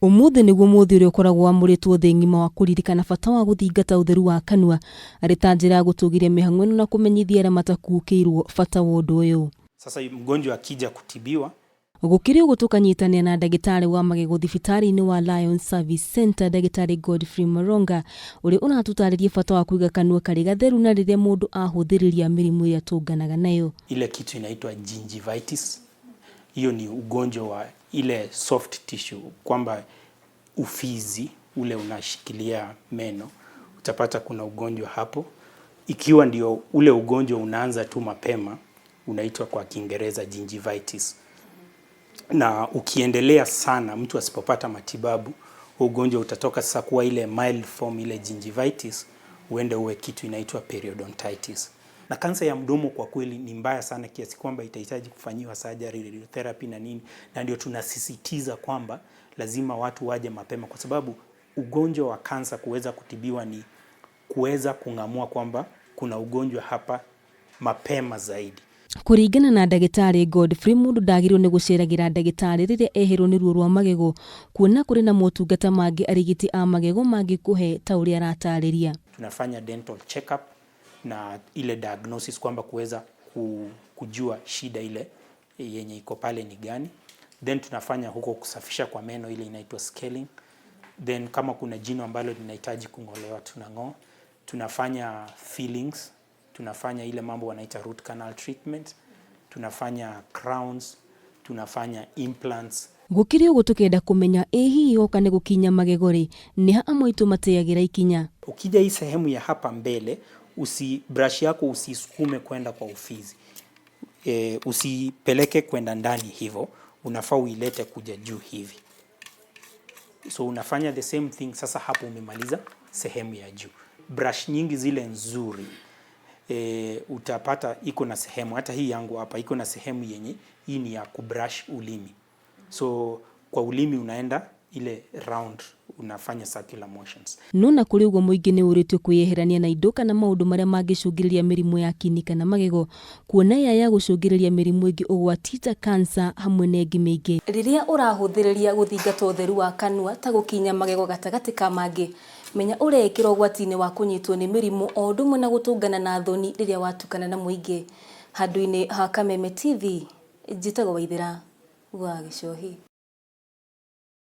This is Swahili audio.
Umuthi niguo muthi uria ukoragwo wamuritwo thi ngima wa kuririkana bata wa guthingata utheru wa kanua ari ta njira ya gutugiria mihang'o na kumenyithia aria matakuukirwo bata wa undu uyu. Sasa mgonjwa akija kutibiwa gukiri gutukanyitania na ndagitari wa magego thibitari-ini wa Lion Service Center ndagitari Godfrey Moronga uri unatutaririe bata wa kuiga kanua kari gatheru na riria mundu ahuthiriria mirimu iria tunganaga nayo. Ile kitu inaitwa gingivitis. Hiyo ni ugonjwa wa ile soft tissue, kwamba ufizi ule unashikilia meno. Utapata kuna ugonjwa hapo. Ikiwa ndio ule ugonjwa unaanza tu mapema, unaitwa kwa Kiingereza gingivitis. Na ukiendelea sana, mtu asipopata matibabu, ugonjwa utatoka sasa kuwa ile mild form, ile gingivitis, uende uwe kitu inaitwa periodontitis. Na kansa ya mdomo kwa kweli ni mbaya sana kiasi kwamba itahitaji kufanyiwa surgery, radiotherapy na nini, na ndio tunasisitiza kwamba lazima watu waje mapema, kwa sababu ugonjwa wa kansa kuweza kutibiwa ni kuweza kung'amua kwamba kuna ugonjwa hapa mapema zaidi. Kuringana na ndagitari Godfrey, mundu ndagirwo ni guceragira ndagitari riria ehirwo ni ruo rwa magego, kuona kuri na motungata mangi arigiti a magego mangi kuhe ta uria aratariria. Tunafanya dental check-up na ile diagnosis kwamba kuweza kujua shida ile yenye iko pale ni gani. Then tunafanya huko kusafisha kwa meno, ile inaitwa scaling. Then kama kuna jino ambalo linahitaji kung'olewa tunang'oa. Tunafanya fillings, tunafanya ile mambo wanaita root canal treatment, tunafanya crowns, tunafanya implants. Gukiri ugutukenda kumenya ehi yoka ne gukinya magego ri ni ha amoitu mateyagira ikinya. Ukija hii sehemu ya hapa mbele, brush yako usisukume kwenda kwa ufizi. Usipeleke kwenda ndani hivyo, unafaa uilete kuja juu hivi. So unafanya the same thing. Sasa hapo umemaliza sehemu ya juu. Brush nyingi zile nzuri utapata iko na sehemu, hata hii yangu hapa iko na sehemu yenye hii ni ya kubrush ulimi. So kwa ulimi unaenda ile round, unafanya circular motions. Nona kuri ugo muingi ni uritio kuyeherania na indo kana maundu maria mangicungiriria mirimu ya kini kana magego, kuona ya gucungiriria mirimu ingi ugwatita cancer hamwe na ingi mingi. Riria urahuthiriria guthingata utheru wa kanua ta gukinya magego gatagati ka mangi, menya urekira ugwati-ini wa kunyitwo ni mirimu o ndumwe na gutungana na thoni riria watukana na muingi. Handu-ini ha Kameme TV, njitagwo Waithira wa Gichohi.